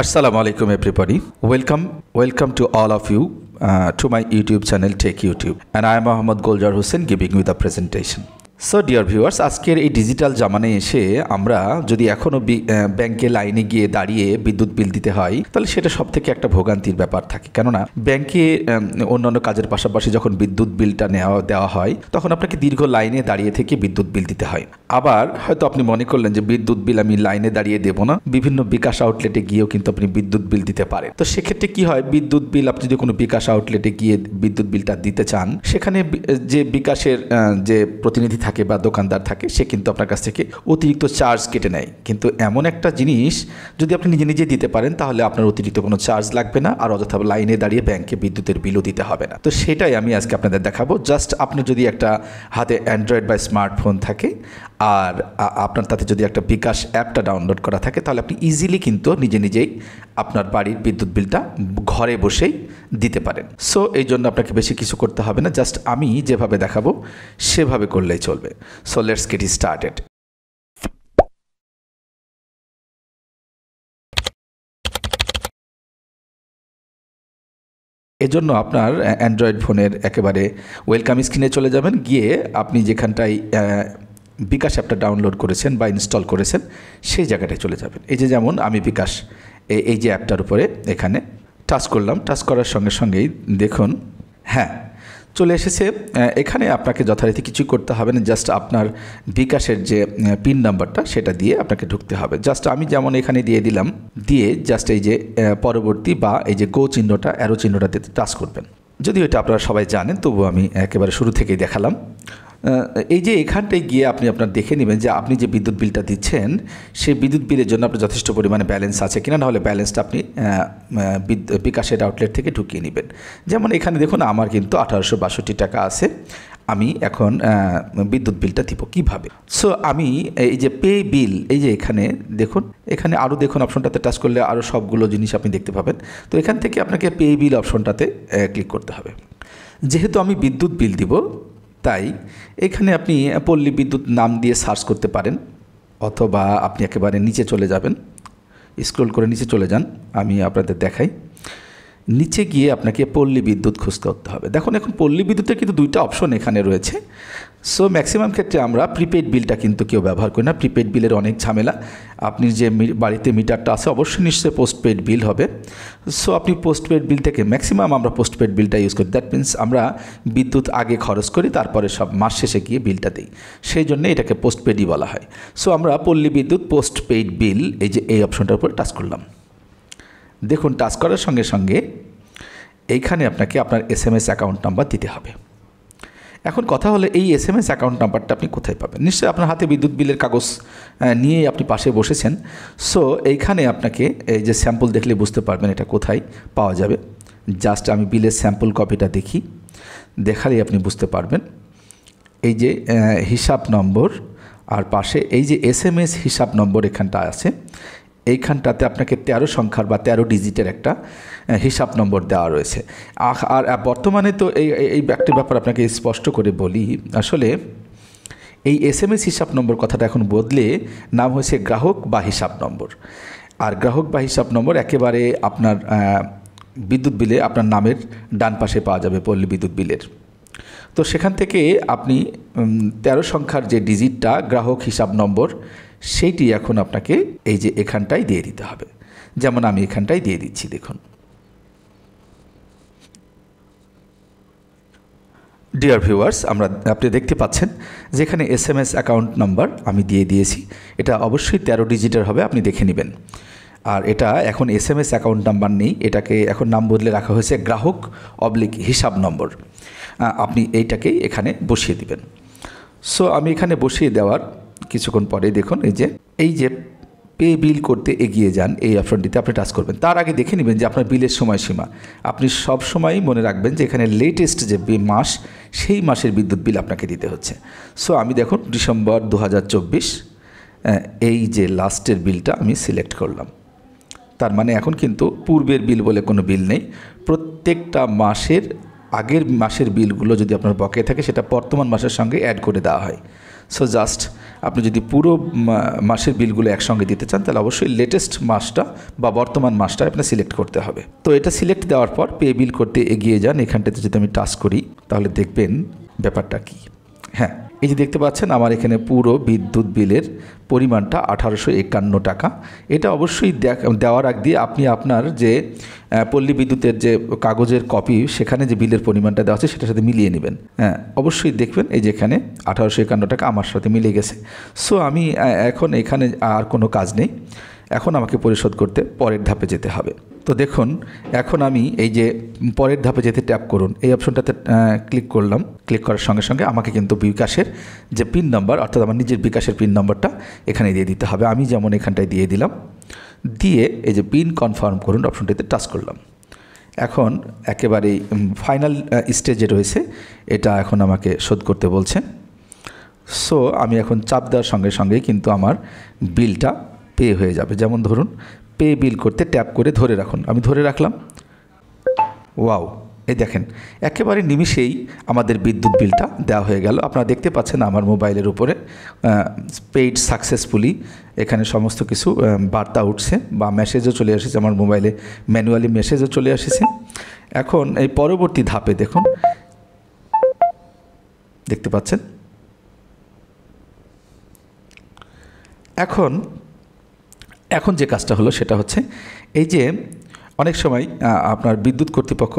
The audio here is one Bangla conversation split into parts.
Assalamu alaikum everybody. Welcome to all of you to my YouTube channel Tech YouTube, and I am Mohammad Goljar Hussain giving you the presentation. So dear viewers, আজকের এই ডিজিটাল জামানায় এসে আমরা যদি এখনও ব্যাংকে লাইনে গিয়ে দাঁড়িয়ে বিদ্যুৎ বিল দিতে হয়, তাহলে সেটা সব থেকে একটা ভোগান্তির ব্যাপার থাকে। কেননা ব্যাংকে অন্যান্য কাজের পাশাপাশি যখন বিদ্যুৎ বিলটা দেওয়া হয়, তখন আপনাকে দীর্ঘ লাইনে দাঁড়িয়ে থেকে বিদ্যুৎ বিল দিতে হয়। আবার হয়তো আপনি মনে করলেন যে বিদ্যুৎ বিল আমি লাইনে দাঁড়িয়ে দেবো না, বিভিন্ন বিকাশ আউটলেটে গিয়েও কিন্তু আপনি বিদ্যুৎ বিল দিতে পারেন। তো সেক্ষেত্রে কি হয়, বিদ্যুৎ বিল আপনি যদি কোনো বিকাশ আউটলেটে গিয়ে বিদ্যুৎ বিলটা দিতে চান, সেখানে যে বিকাশের যে প্রতিনিধি থাকে বা দোকানদার থাকে, সে কিন্তু আপনার কাছ থেকে অতিরিক্ত চার্জ কেটে নেয়। কিন্তু এমন একটা জিনিস যদি আপনি নিজে নিজে দিতে পারেন, তাহলে আপনার অতিরিক্ত কোনো চার্জ লাগবে না, আর অযথা লাইনে দাঁড়িয়ে ব্যাংকে বিদ্যুতের বিলও দিতে হবে না। তো সেটাই আমি আজকে আপনাদের দেখাবো। জাস্ট আপনার যদি একটা হাতে অ্যান্ড্রয়েড বা স্মার্টফোন থাকে, আর আপনার তাতে যদি একটা বিকাশ অ্যাপটা ডাউনলোড করা থাকে, তাহলে আপনি ইজিলি কিন্তু নিজে নিজেই আপনার বাড়ির বিদ্যুৎ বিলটা ঘরে বসেই দিতে পারেন। সো এই জন্য আপনাকে বেশি কিছু করতে হবে না, জাস্ট আমি যেভাবে দেখাবো সেভাবে করলেই চলবে। So let's get started. এজন্য আপনার অ্যান্ড্রয়েড ফোনের একেবারে ওয়েলকাম স্ক্রিনে চলে যাবেন, গিয়ে আপনি যেখানটায় বিকাশ অ্যাপটা ডাউনলোড করেছেন বা ইনস্টল করেছেন সেই জায়গাটায় চলে যাবেন। এই যে যেমন আমি বিকাশ এই যে অ্যাপটার উপরে এখানে টাচ করলাম, টাচ করার সঙ্গে সঙ্গেই দেখুন হ্যাঁ চলে এসেছে। এখানে আপনাকে যথারীতি কিছুই করতে হবে না, জাস্ট আপনার বিকাশের যে পিন নাম্বারটা সেটা দিয়ে আপনাকে ঢুকতে হবে। জাস্ট আমি যেমন এখানে দিয়ে দিলাম, দিয়ে জাস্ট এই যে পরবর্তী বা এই যে গো চিহ্নটা, অ্যারো চিহ্নটাতে টাচ করবেন। যদিও এটা আপনারা সবাই জানেন, তবু আমি একেবারে শুরু থেকেই দেখালাম। এই যে এখানটায় গিয়ে আপনি আপনার দেখে নেবেন যে আপনি যে বিদ্যুৎ বিলটা দিচ্ছেন, সেই বিদ্যুৎ বিলের জন্য আপনার যথেষ্ট পরিমাণে ব্যালেন্স আছে কিনা, নাহলে ব্যালেন্সটা আপনি বিকাশের আউটলেট থেকে ঢুকিয়ে নেবেন। যেমন এখানে দেখুন আমার কিন্তু 1862 টাকা আছে। আমি এখন বিদ্যুৎ বিলটা দিব কীভাবে। সো আমি এই যে পে বিল, এই যে এখানে দেখুন, এখানে আরও দেখুন অপশনটাতে টাচ করলে আরও সবগুলো জিনিস আপনি দেখতে পাবেন। তো এখান থেকে আপনাকে পে বিল অপশনটাতে ক্লিক করতে হবে। যেহেতু আমি বিদ্যুৎ বিল দিব, তাই এখানে আপনি পল্লী বিদ্যুৎ নাম দিয়ে সার্চ করতে পারেন, অথবা আপনি একেবারে নিচে চলে যাবেন, স্ক্রল করে নিচে চলে যান। আমি আপনাদের দেখাই, নিচে গিয়ে আপনাকে পল্লী বিদ্যুৎ খুঁজতে হতে হবে। দেখুন এখন পল্লী বিদ্যুতের কিন্তু দুইটা অপশন এখানে রয়েছে। সো ম্যাক্সিমাম ক্ষেত্রে আমরা প্রিপেড বিলটা কিন্তু কেউ ব্যবহার করি না। প্রিপেড বিলের অনেক ঝামেলা। আপনি যে বাড়িতে মিটারটা আছে অবশ্যই নিশ্চয়ই পোস্টপেড বিল হবে। সো আপনি পোস্টপেড বিল থেকে ম্যাক্সিমাম আমরা পোস্টপেড বিলটা ইউজ করি। দ্যাট মিনস আমরা বিদ্যুৎ আগে খরচ করি, তারপরে সব মাস শেষে গিয়ে বিলটা দিই, সেই জন্য এটাকে পোস্টপেডই বলা হয়। সো আমরা পল্লী বিদ্যুৎ পোস্টপেড বিল এই যে এই অপশনটার উপর টাচ করলাম। দেখুন টাচ করার সঙ্গে সঙ্গে এইখানে আপনাকে আপনার SMS অ্যাকাউন্ট নাম্বার দিতে হবে। এখন কথা হলো, এই SMS অ্যাকাউন্ট নাম্বারটা আপনি কোথায় পাবেন? নিশ্চয়ই আপনার হাতে বিদ্যুৎ বিলের কাগজ নিয়ে আপনি পাশে বসেছেন। সো এইখানে আপনাকে এই যে স্যাম্পল দেখলে বুঝতে পারবেন এটা কোথায় পাওয়া যাবে। জাস্ট আমি বিলের স্যাম্পল কপিটা দেখি, দেখালেই আপনি বুঝতে পারবেন। এই যে হিসাব নম্বর, আর পাশে এই যে SMS হিসাব নম্বর এখানটা আছে, এইখানটাতে আপনাকে 13 সংখ্যার বা 13 ডিজিটের একটা হিসাব নম্বর দেওয়া রয়েছে। আর বর্তমানে তো এই একটা ব্যাপার আপনাকে স্পষ্ট করে বলি, আসলে এই SMS হিসাব নম্বর কথাটা এখন বদলে নাম হয়েছে গ্রাহক বা হিসাব নম্বর। আর গ্রাহক বা হিসাব নম্বর একেবারে আপনার বিদ্যুৎ বিলে আপনার নামের ডান পাশে পাওয়া যাবে, পল্লী বিদ্যুৎ বিলের। তো সেখান থেকে আপনি 13 সংখ্যার যে ডিজিটটা গ্রাহক হিসাব নম্বর, সেইটি এখন আপনাকে এই যে এখানটায় দিয়ে দিতে হবে। যেমন আমি এখানটায় দিয়ে দিচ্ছি, দেখুন ডিয়ার ভিউয়ার্স, আপনি দেখতে পাচ্ছেন যেখানে SMS অ্যাকাউন্ট নাম্বার আমি দিয়ে দিয়েছি। এটা অবশ্যই 13 ডিজিটের হবে, আপনি দেখে নেবেন। আর এটা এখন SMS অ্যাকাউন্ট নাম্বার নেই, এটাকে এখন নাম বদলে রাখা হয়েছে গ্রাহক হিসাব নম্বর। আপনি এইটাকেই এখানে বসিয়ে দিবেন। সো আমি এখানে বসিয়ে দেওয়ার কিছুক্ষণ পরে দেখুন এই যে পে বিল করতে এগিয়ে যান, এই অপশনটিতে আপনি টাচ করবেন। তার আগে দেখে নেবেন যে আপনার বিলের সময়সীমা। আপনি সব সময়ই মনে রাখবেন যে এখানে লেটেস্ট যে মাস, সেই মাসের বিদ্যুৎ বিল আপনাকে দিতে হচ্ছে। সো আমি দেখুন ডিসেম্বর 2024 এই যে লাস্টের বিলটা আমি সিলেক্ট করলাম। তার মানে এখন কিন্তু পূর্বের বিল বলে কোনো বিল নেই। প্রত্যেকটা মাসের আগের মাসের বিলগুলো যদি আপনার বকেয়া থাকে, সেটা বর্তমান মাসের সঙ্গে অ্যাড করে দেওয়া হয়। সো জাস্ট আপনি যদি পুরো মাসের বিলগুলো একসঙ্গে দিতে চান তাহলে অবশ্যই লেটেস্ট মাসটা বা বর্তমান মাসটা আপনার সিলেক্ট করতে হবে। তো এটা সিলেক্ট দেওয়ার পর পে বিল করতে এগিয়ে যান। এখানটাতে যদি আমি টাচ করি তাহলে দেখবেন ব্যাপারটা কি। হ্যাঁ, এই যে দেখতে পাচ্ছেন আমার এখানে পুরো বিদ্যুৎ বিলের পরিমাণটা 1851 টাকা। এটা অবশ্যই দেওয়ার আগ দিয়ে আপনি আপনার যে পল্লী বিদ্যুতের যে কাগজের কপি সেখানে যে বিলের পরিমাণটা দেওয়া আছে সেটার সাথে মিলিয়ে নেবেন। হ্যাঁ, অবশ্যই দেখবেন এই যে এখানে 1851 টাকা আমার সাথে মিলে গেছে। সো আমি এখন এখানে আর কোনো কাজ নেই, এখন আমাকে পরিশোধ করতে পরের ধাপে যেতে হবে। তো দেখুন এখন আমি এই যে পরের ধাপে যেতে ট্যাপ করুন এই অপশনটাতে ক্লিক করলাম। ক্লিক করার সঙ্গে সঙ্গে আমাকে কিন্তু বিকাশের যে পিন নাম্বার অর্থাৎ আমার নিজের বিকাশের পিন নাম্বারটা এখানে দিয়ে দিতে হবে। আমি যেমন এখানটায় দিয়ে দিলাম, দিয়ে এই যে পিন কনফার্ম করুন অপশনটিতে টাচ করলাম। এখন একেবারেই ফাইনাল স্টেজে রয়েছে, এটা এখন আমাকে শোধ করতে বলছে। সো আমি এখন চাপ দেওয়ার সঙ্গে সঙ্গেই কিন্তু আমার বিলটা পে হয়ে যাবে। যেমন ধরুন পে বিল করতে ট্যাপ করে ধরে রাখুন, আমি ধরে রাখলাম। ওয়াও, এই দেখেন একেবারে নিমিষেই আমাদের বিদ্যুৎ বিলটা দেওয়া হয়ে গেল। আপনারা দেখতে পাচ্ছেন আমার মোবাইলের উপরে পেইড সাকসেসফুলি এখানে সমস্ত কিছু বার্তা উঠছে বা মেসেজও চলে এসেছে, আমার মোবাইলে ম্যানুয়ালি মেসেজও চলে এসেছে। এখন এই পরবর্তী ধাপে দেখুন, দেখতে পাচ্ছেন এখন যে কাজটা হলো সেটা হচ্ছে এই যে অনেক সময় আপনার বিদ্যুৎ কর্তৃপক্ষ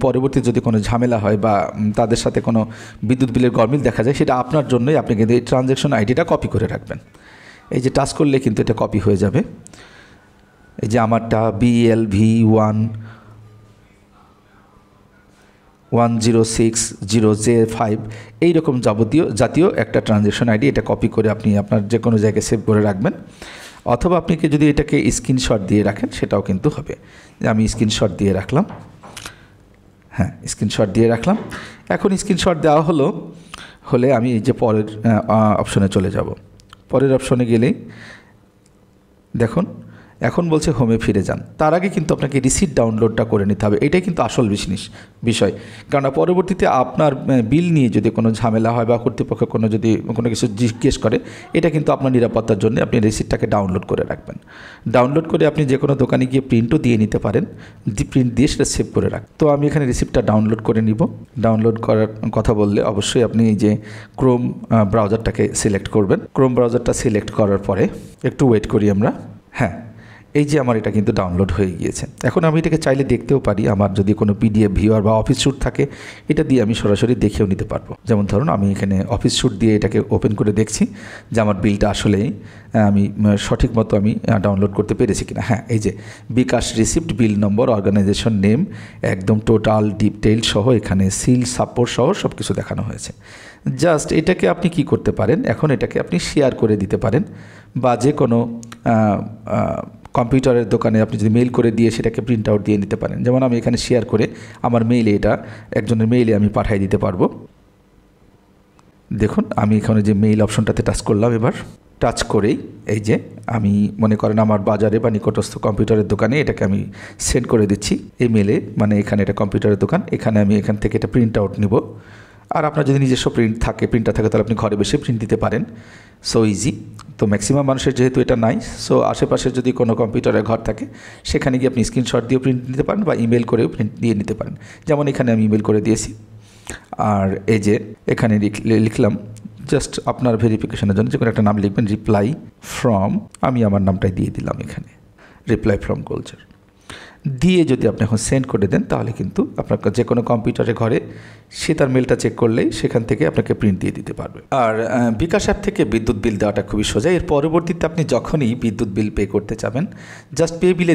পরবর্তী যদি কোনো ঝামেলা হয় বা তাদের সাথে কোনো বিদ্যুৎ বিলের গরমিল দেখা যায়, সেটা আপনার জন্যই আপনি কিন্তু এই ট্রানজ্যাকশন আইডিটা কপি করে রাখবেন। এই যে টাচ করলে কিন্তু এটা কপি হয়ে যাবে। এই যে আমারটা BLV10600J5 এইরকম জাতীয় একটা ট্রানজ্যাকশন আইডি, এটা কপি করে আপনি আপনার যে কোনো জায়গায় সেভ করে রাখবেন। অথবা আপনি যদি এটাকে স্ক্রিনশট দিয়ে রাখেন সেটাও কিন্তু হবে। আমি স্ক্রিনশট দিয়ে রাখলাম। হ্যাঁ, স্ক্রিনশট দিয়ে রাখলাম। এখন স্ক্রিনশট দেওয়া হলে আমি এই যে পরের অপশনে চলে যাব। পরের অপশনে গেলেই দেখুন এখন বলছে হোমে ফিরে যান। তার আগে কিন্তু আপনাকে রিসিট ডাউনলোডটা করে নিতে হবে। এটাই কিন্তু আসল বিষয়, কারণ পরবর্তীতে আপনার বিল নিয়ে যদি কোনো ঝামেলা হয় বা কর্তৃপক্ষ কোনো কিছু জিজ্ঞেস করে, এটা কিন্তু আপনার নিরাপত্তার জন্য আপনি রিসিটটাকে ডাউনলোড করে রাখবেন। ডাউনলোড করে আপনি যে কোনো দোকানে গিয়ে প্রিন্টও দিয়ে নিতে পারেন, প্রিন্ট দিয়ে সেটা সেভ করে রাখ। তো আমি এখানে রিসিপ্টটা ডাউনলোড করে নিব। ডাউনলোড করার কথা বললে অবশ্যই আপনি এই যে ক্রোম ব্রাউজারটাকে সিলেক্ট করবেন। ক্রোম ব্রাউজারটা সিলেক্ট করার পরে একটু ওয়েট করি আমরা। হ্যাঁ, এই যে আমার এটা কিন্তু ডাউনলোড হয়ে গিয়েছে। এখন আমি এটাকে চাইলে দেখতেও পারি, আমার যদি কোনো PDF ভিউয়ার বা অফিস স্যুট থাকে এটা দিয়ে আমি সরাসরি দেখেও নিতে পারবো। যেমন ধরুন আমি এখানে অফিস স্যুট দিয়ে এটাকে ওপেন করে দেখছি যে আমার বিলটা আসলেই আমি সঠিক মতো আমি ডাউনলোড করতে পেরেছি কিনা। হ্যাঁ, এই যে বিকাশ রিসিপ্ট, বিল নম্বর, অর্গানাইজেশন নেম, একদম টোটাল ডিটেইল সহ এখানে সিল সাপোর্ট সহ সব কিছু দেখানো হয়েছে। জাস্ট এটাকে আপনি কি করতে পারেন, এখন এটাকে আপনি শেয়ার করে দিতে পারেন বা যে কোনো কম্পিউটারের দোকানে আপনি যদি মেইল করে দিয়ে সেটাকে প্রিন্ট আউট দিয়ে নিতে পারেন। যেমন আমি এখানে শেয়ার করে আমার মেইলে এটা একজনের মেইলে আমি পাঠিয়ে দিতে পারবো। দেখুন আমি এখানে যে মেইল অপশনটাতে টাচ করলাম, এবার টাচ করেই এই যে আমি মনে করেন আমার বাজারে বা নিকটস্থ কম্পিউটারের দোকানে এটাকে আমি সেন্ড করে দিচ্ছি এই মেলে, মানে এখানে এটা কম্পিউটারের দোকান, এখানে আমি এখান থেকে এটা প্রিন্ট আউট নিব। আর আপনার যদি নিজস্ব প্রিন্টার থাকে তাহলে আপনি ঘরে বসে প্রিন্ট দিতে পারেন। So easy. তো ম্যাক্সিমাম মানুষের যেহেতু এটা নাই, সো আশেপাশে যদি কোনো কম্পিউটারের ঘর থাকে সেখানে গিয়ে আপনি স্ক্রিনশট দিয়েও প্রিন্ট নিতে পারেন বা ইমেল করেও প্রিন্ট দিয়ে নিতে পারেন। যেমন এখানে আমি ইমেল করে দিয়েছি, আর এই যে এখানে লিখলাম জাস্ট আপনার ভেরিফিকেশনের জন্য যে কোনো একটা নাম লিখবেন, রিপ্লাই ফ্রম, আমি আমার নামটাই দিয়ে দিলাম এখানে, রিপ্লাই ফ্রম গোলজার দিয়ে যদি আপনি এখন সেন্ড করে দেন তাহলে কিন্তু আপনার যে কোনো কম্পিউটারে ঘরে সে তার মেলটা চেক করলেই সেখান থেকে আপনাকে প্রিন্ট দিয়ে দিতে পারবে। আর বিকাশ অ্যাপ থেকে বিদ্যুৎ বিল দেওয়াটা খুবই সোজা। এর পরবর্তীতে আপনি যখনই বিদ্যুৎ বিল পে করতে চাবেন, জাস্ট পে বিলে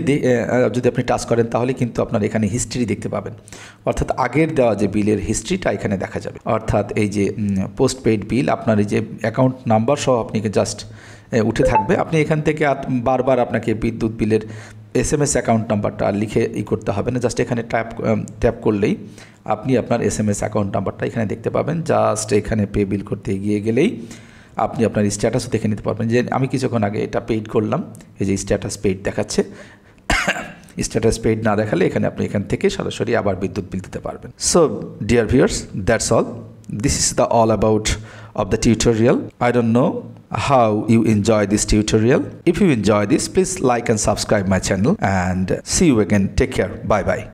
যদি আপনি টাচ করেন তাহলে কিন্তু আপনার এখানে হিস্ট্রি দেখতে পাবেন, অর্থাৎ আগের দেওয়া যে বিলের হিস্ট্রিটা এখানে দেখা যাবে। অর্থাৎ এই যে পোস্ট পেইড বিল, আপনার এই যে অ্যাকাউন্ট নাম্বার সহ আপনাকে জাস্ট উঠে থাকবে। আপনি এখান থেকে বারবার আপনাকে বিদ্যুৎ বিলের SMS অ্যাকাউন্ট নাম্বারটা লিখে করতে হবে না, জাস্ট এখানে ট্যাপ করলেই আপনি আপনার SMS অ্যাকাউন্ট নাম্বারটা এখানে দেখতে পাবেন। জাস্ট এখানে পে বিল করতে এগিয়ে গেলেই আপনি আপনার স্ট্যাটাসও দেখে নিতে পারবেন যে আমি কিছুক্ষণ আগে এটা পেইড করলাম, এই যে স্ট্যাটাস পেইড দেখাচ্ছে। স্ট্যাটাস পেইড না দেখালে আপনি এখান থেকে সরাসরি আবার বিদ্যুৎ বিল দিতে পারবেন। So dear viewers, that's all. This is the all about of the tutorial. I don't know how you enjoy this tutorial. If you enjoy this, please like and subscribe my channel, and see you again. Take care. Bye bye.